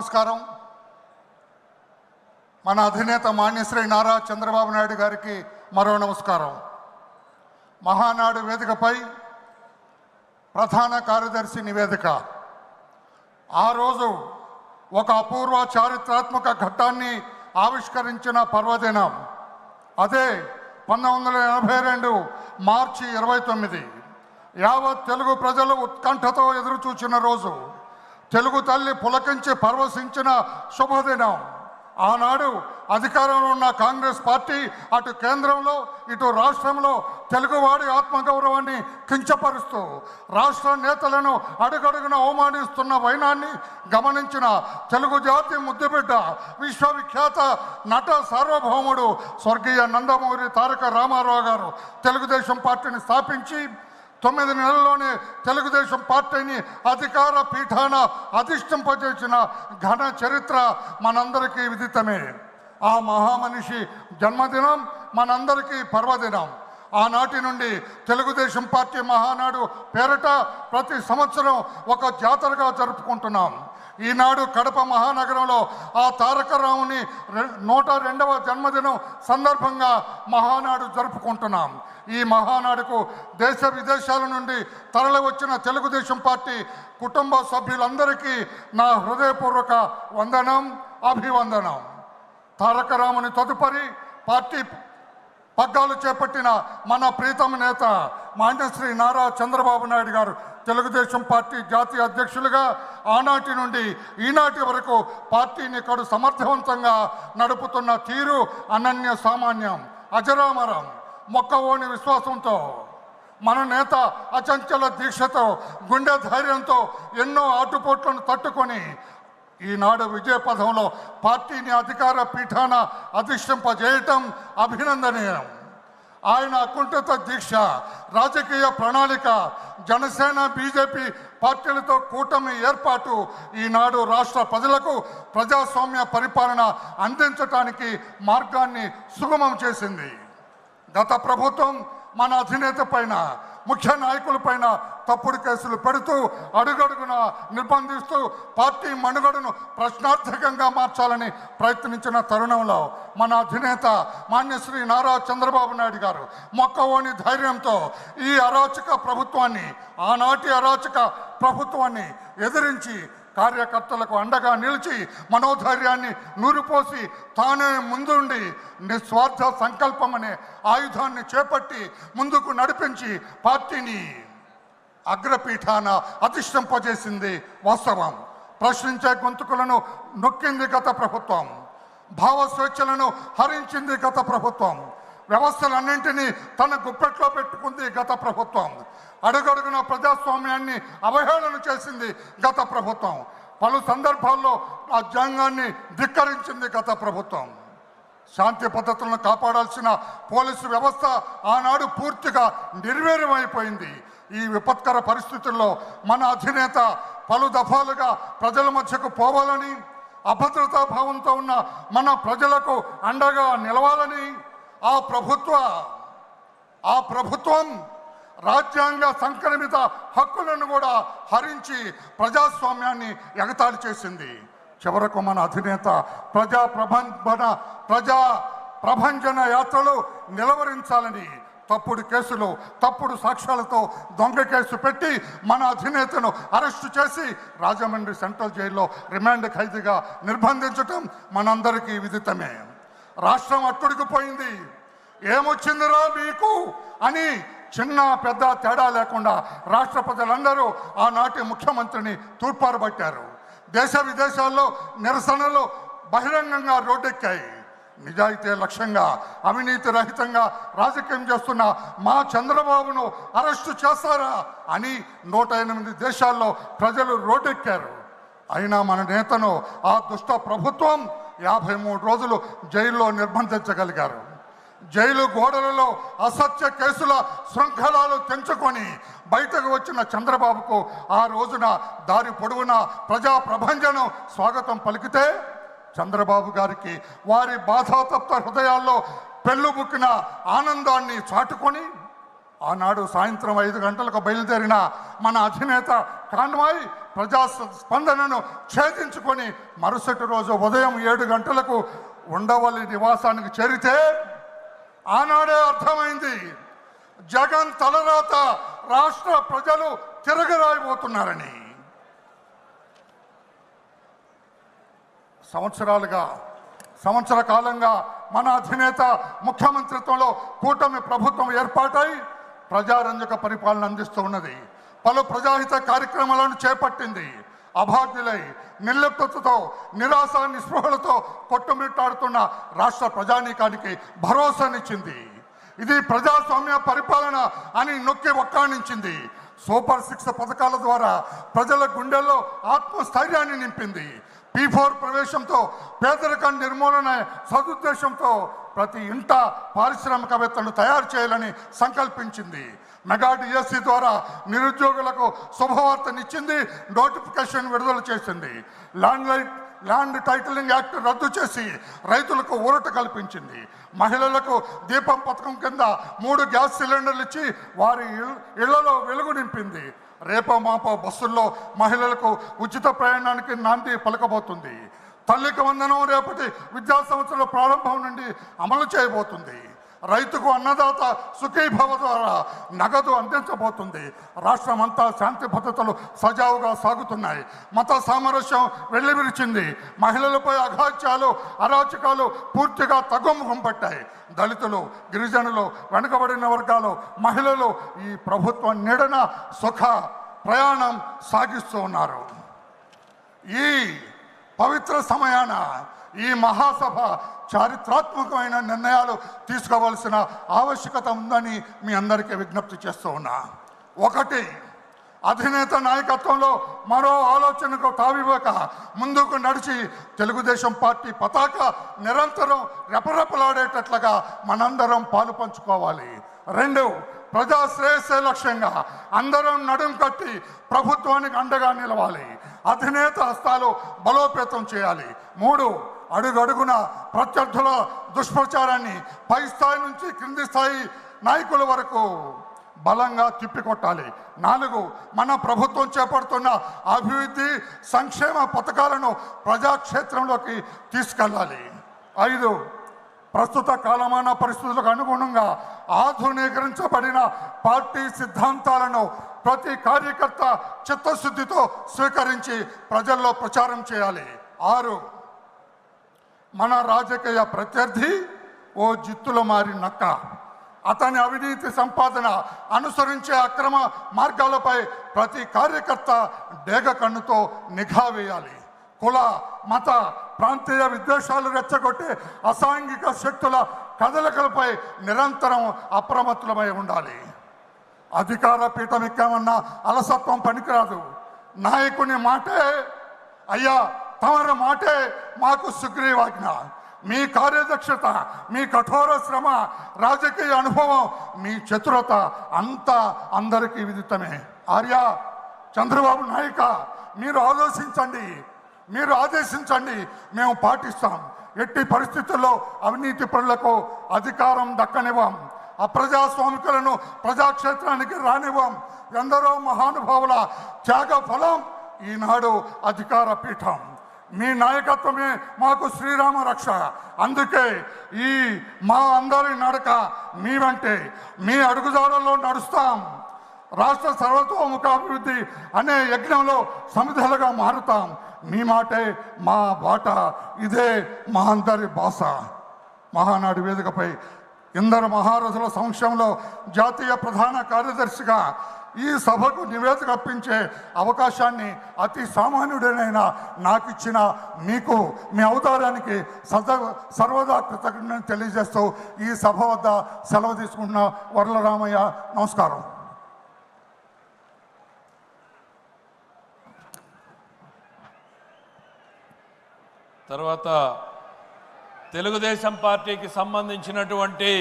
నమస్కారం. మన అధినేత మాన్యశ్రీ నారా చంద్రబాబు నాయుడు గారికి మరో నమస్కారం. మహానాడు వేదికపై ప్రధాన కార్యదర్శి నివేదిక. ఆ రోజు ఒక అపూర్వ చారిత్రాత్మక ఘట్టాన్ని ఆవిష్కరించిన పర్వదినం. అదే 1982 మార్చి 29. యావత్ తెలుగు ప్రజలు ఉత్కంఠతో ఎదురుచూచిన రోజు. తెలుగు తల్లి పులకించి పరవశించిన శుభదినం. ఆనాడు అధికారంలో ఉన్న కాంగ్రెస్ పార్టీ అటు కేంద్రంలో ఇటు రాష్ట్రంలో తెలుగువాడి ఆత్మగౌరవాన్ని కించపరుస్తూ రాష్ట్ర నేతలను అడుగడుగున అవమానిస్తున్న వైనాన్ని గమనించిన తెలుగు జాతి ముద్దుబిడ్డ విశ్వవిఖ్యాత నట సార్వభౌముడు స్వర్గీయ నందమూరి తారక రామారావు గారు తెలుగుదేశం పార్టీని స్థాపించి 9 నెలల్లోనే తెలుగుదేశం పార్టీని అధికార పీఠాన అధిష్ఠింపజేసిన ఘన చరిత్ర మనందరికీ విదితమే. ఆ మహామనిషి జన్మదినం మనందరికీ పర్వదినం. ఆనాటి నుండి తెలుగుదేశం పార్టీ మహానాడు పేరిట ప్రతి సంవత్సరం ఒక జాతరగా జరుపుకుంటున్నాం. ఈనాడు కడప మహానగరంలో ఆ తారక రాముని 102వ జన్మదినం సందర్భంగా మహానాడు జరుపుకుంటున్నాం. ఈ మహానాడుకు దేశ విదేశాల నుండి తరలి వచ్చిన తెలుగుదేశం పార్టీ కుటుంబ సభ్యులందరికీ నా హృదయపూర్వక వందనం, అభివందనం. తారక రాముని తదుపరి పార్టీ పగ్గాలు చేపట్టిన మన ప్రీతమ నేత మాన్యశ్రీ నారా చంద్రబాబు నాయుడు గారు తెలుగుదేశం పార్టీ జాతీయ అధ్యక్షులుగా ఆనాటి నుండి ఈనాటి వరకు పార్టీని కడు సమర్థవంతంగా నడుపుతున్న తీరు అనన్య సామాన్యం, అజరామరం. మొక్కవోని విశ్వాసంతో మన నేత అచంచల దీక్షతో గుండె ధైర్యంతో ఎన్నో ఆటుపోట్లను తట్టుకొని ఈనాడు విజయపథంలో పార్టీని అధికార పీఠాన అధిష్ఠింపజేయటం అభినందనీయం. ఆయన అకుంఠిత దీక్ష, రాజకీయ ప్రణాళిక, జనసేన బీజేపీ పార్టీలతో కూటమి ఏర్పాటు ఈనాడు రాష్ట్ర ప్రజలకు ప్రజాస్వామ్య పరిపాలన అందించటానికి మార్గాన్ని సుగమం చేసింది. గత ప్రభుత్వం మన అధినేత పైన, ముఖ్య నాయకులపైన తప్పుడు కేసులు పెడుతూ అడుగడుగున నిర్బంధిస్తూ పార్టీ మనుగడను ప్రశ్నార్థకంగా మార్చాలని ప్రయత్నించిన తరుణంలో మన అధినేత మాన్యశ్రీ నారా చంద్రబాబు నాయుడు గారు మొక్కవోని ధైర్యంతో ఈ అరాచక ప్రభుత్వాన్ని, ఆనాటి అరాచక ప్రభుత్వాన్ని ఎదిరించి కార్యకర్తలకు అండగా నిలిచి మనోధైర్యాన్ని నూరిపోసి తానే ముందుండి నిస్వార్థ సంకల్పం అనే ఆయుధాన్ని చేపట్టి ముందుకు నడిపించి పార్టీని అగ్రపీఠాన అధిష్ఠింపజేసింది వాస్తవం. ప్రశ్నించే గొంతుకులను నొక్కింది గత ప్రభుత్వం. భావ స్వేచ్ఛలను హరించింది గత ప్రభుత్వం. వ్యవస్థలన్నింటినీ తన గుప్పెట్లో పెట్టుకుంది గత ప్రభుత్వం. అడుగడుగున ప్రజాస్వామ్యాన్ని అవహేళన చేసింది గత ప్రభుత్వం. పలు సందర్భాల్లో రాజ్యాంగాన్ని ధిక్కరించింది గత ప్రభుత్వం. శాంతి పద్ధతులను కాపాడాల్సిన పోలీసు వ్యవస్థ ఆనాడు పూర్తిగా నిర్వీర్యమైపోయింది. ఈ విపత్కర పరిస్థితుల్లో మన అధినేత పలు దఫాలుగా ప్రజల మధ్యకు పోవాలని, అభద్రతా భావంతో ఉన్న మన ప్రజలకు అండగా నిలవాలని ఆ ప్రభుత్వం రాజ్యాంగ సంక్రమిత హక్కులను కూడా హరించి ప్రజాస్వామ్యాన్ని ఎగతాళి చేసింది. చివరకు మన అధినేత ప్రజా ప్రభంజన యాత్రలు నిలవరించాలని తప్పుడు కేసులు, తప్పుడు సాక్ష్యాలతో దొంగ కేసు పెట్టి మన అధినేతను అరెస్టు చేసి రాజమండ్రి సెంట్రల్ జైల్లో రిమాండ్ ఖైదీగా నిర్బంధించటం మనందరికీ విదితమే. రాష్ట్రం అట్టుడికిపోయింది. ఏమొచ్చిందిరా మీకు అని చిన్న పెద్ద తేడా లేకుండా రాష్ట్ర ప్రజలందరూ ఆనాటి ముఖ్యమంత్రిని తూర్పారబట్టారు. దేశ విదేశాల్లో నిరసనలు బహిరంగంగా రోడ్డెక్కాయి. నిజాయితీ లక్ష్యంగా, అవినీతి రహితంగా రాజకీయం చేస్తున్న మా చంద్రబాబును అరెస్టు చేస్తారా అని 108 దేశాల్లో ప్రజలు రోడ్డెక్కారు. అయినా మన నేతను ఆ దుష్ట ప్రభుత్వం 53 రోజులు జైల్లో నిర్బంధించగలిగారు. జైలు గోడలలో అసత్య కేసుల శృంఖలాలు తెంచుకొని బయటకు వచ్చిన చంద్రబాబుకు ఆ రోజున దారి పొడవున ప్రజా ప్రభంజనం స్వాగతం పలికితే చంద్రబాబు గారికి వారి బాధాతప్త హృదయాల్లో పెళ్ళుబుక్కిన ఆనందాన్ని చాటుకొని ఆనాడు సాయంత్రం 5 గంటలకు బయలుదేరిన మన అధినేత కాన్వాయ్ ప్రజా స్పందనను ఛేదించుకొని మరుసటి రోజు ఉదయం 7 గంటలకు ఉండవల్లి నివాసానికి చేరితే ఆనాడే అర్థమైంది జగన్ తలరాత రాష్ట్ర ప్రజలు తిరగరాయిపోతున్నారని. సంవత్సర కాలంగా మన అధినేత ముఖ్యమంత్రిత్వంలో కూటమి ప్రభుత్వం ఏర్పాటై ప్రజారంజక పరిపాలన అందిస్తూ ఉన్నది. పలు ప్రజాహిత కార్యక్రమాలను చేపట్టింది. అభాగ్యులై నిర్లిప్తతతో నిరాశ నిస్పృహలతో కొట్టుమిట్టాడుతున్న రాష్ట్ర ప్రజానీకానికి భరోసానిచ్చింది. ఇది ప్రజాస్వామ్య పరిపాలన అని నొక్కి ఒక్కాణించింది. సూపర్ 6 పథకాల ద్వారా ప్రజల గుండెల్లో ఆత్మస్థైర్యాన్ని నింపింది. P4 ప్రవేశంతో పేదరికం నిర్మూలన సదుద్దేశంతో ప్రతి ఇంట పారిశ్రామికవేత్తలను తయారు చేయాలని సంకల్పించింది. మెగా డిఎస్సి ద్వారా నిరుద్యోగులకు శుభవార్తనిచ్చింది. నోటిఫికేషన్ విడుదల చేసింది. ల్యాండ్ టైటిలింగ్ యాక్ట్ రద్దు చేసి రైతులకు ఊరట కల్పించింది. మహిళలకు దీపం పథకం కింద 3 గ్యాస్ సిలిండర్లు ఇచ్చి వారి ఇళ్లలో వెలుగు నింపింది. రేపో మాపో బస్సుల్లో మహిళలకు ఉచిత ప్రయాణానికి నాంది పలకబోతుంది. తల్లికి వందనం రేపటి విద్యా సంవత్సరం ప్రారంభం నుండి అమలు చేయబోతుంది. రైతుకు అన్నదాత సుఖీభవ ద్వారా నగదు అందించబోతుంది. రాష్ట్రమంతా శాంతి భద్రతలు సజావుగా సాగుతున్నాయి. మత సామరస్యం వెల్లివిరిచింది. మహిళలపై అఘాత్యాలు అరాచకాలు పూర్తిగా తగ్గుముఖం పట్టాయి. దళితులు, గిరిజనులు, వెనుకబడిన వర్గాలు, మహిళలు ఈ ప్రభుత్వం నీడన సుఖ ప్రయాణం సాగిస్తూ ఉన్నారు. ఈ పవిత్ర సమయాన ఈ మహాసభ చారిత్రాత్మకమైన నిర్ణయాలు తీసుకోవాల్సిన ఆవశ్యకత ఉందని మీ అందరికీ విజ్ఞప్తి చేస్తూ ఉన్నా. 1, అధినేత నాయకత్వంలో మరో ఆలోచనకు తావివ్వక ముందుకు నడిచి తెలుగుదేశం పార్టీ పతాక నిరంతరం రెపరెపలాడేటట్లుగా మనందరం పాలు పంచుకోవాలి. 2, ప్రజా శ్రేయస్సే లక్ష్యంగా అందరం నడుం కట్టి ప్రభుత్వానికి అండగా నిలవాలి. అధినేత హస్తాలు బలోపేతం చేయాలి. 3, అడుగడుగున ప్రత్యర్థుల దుష్ప్రచారాన్ని పై స్థాయి నుంచి క్రింది స్థాయి నాయకుల వరకు బలంగా తిప్పికొట్టాలి. 4, మన ప్రభుత్వం చేపడుతున్న అభివృద్ధి సంక్షేమ పథకాలను ప్రజాక్షేత్రంలోకి తీసుకెళ్ళాలి. 5, ప్రస్తుత కాలమాన పరిస్థితులకు అనుగుణంగా ఆధునీకరించబడిన పార్టీ సిద్ధాంతాలను ప్రతి కార్యకర్త చిత్తశుద్ధితో స్వీకరించి ప్రజల్లో ప్రచారం చేయాలి. 6, మన రాజకీయ ప్రత్యర్థి ఓ జిత్తుల మారి నక్క. అతని అవినీతి సంపాదన అనుసరించే అక్రమ మార్గాలపై ప్రతి కార్యకర్త డేగ కన్నుతో నిఘా వేయాలి. కుల, మత, ప్రాంతీయ విద్వేషాలు రెచ్చగొట్టే అసాంఘిక శక్తుల కదలికలపై నిరంతరం అప్రమత్తమై ఉండాలి. అధికార పీఠం ఎక్కామన్న అలసత్వం పనికిరాదు. నాయకుని మాటే అయ్యా తమరి మాటే మాకు సుగ్రీవాజ్ఞ. మీ కార్యదక్షత, మీ కఠోర శ్రమ, రాజకీయ అనుభవం, మీ చతురత అంతా అందరికీ విదితమే. ఆర్య, చంద్రబాబు నాయక, మీరు ఆలోచించండి, మీరు ఆదేశించండి, మేము పాటిస్తాం. ఎట్టి పరిస్థితుల్లో అవినీతి పరులకు అధికారం దక్కనివ్వం. అప్రజాస్వామికులను ప్రజాక్షేత్రానికి రానివ్వం. ఎందరో మహానుభావుల త్యాగ ఫలం ఈనాడు అధికార పీఠం. మీ నాయకత్వమే మాకు శ్రీరామ రక్ష. అందుకే ఈ మా అందరి నడక మీ వెంటే, మీ అడుగుజాడల్లో నడుస్తాం. రాష్ట్ర సర్వతోముఖాభివృద్ధి అనే యజ్ఞంలో సమిధలుగా మారుతాం. మీ మాటే మా బాట, ఇదే మా అందరి భాష. మహానాడు వేదికపై ఇందరు మహారథుల సమక్షంలో జాతీయ ప్రధాన కార్యదర్శిగా ఈ సభకు నివేదిక అర్పించే అవకాశాన్ని అతి సామాన్యుడైన నాకు ఇచ్చిన మీకు, మీ అవతారానికి సర్వదా కృతజ్ఞతలు తెలియజేస్తూ ఈ సభ వద్ద సెలవు తీసుకుంటున్న వరలరామయ్య. నమస్కారం. తర్వాత తెలుగుదేశం పార్టీకి సంబంధించినటువంటి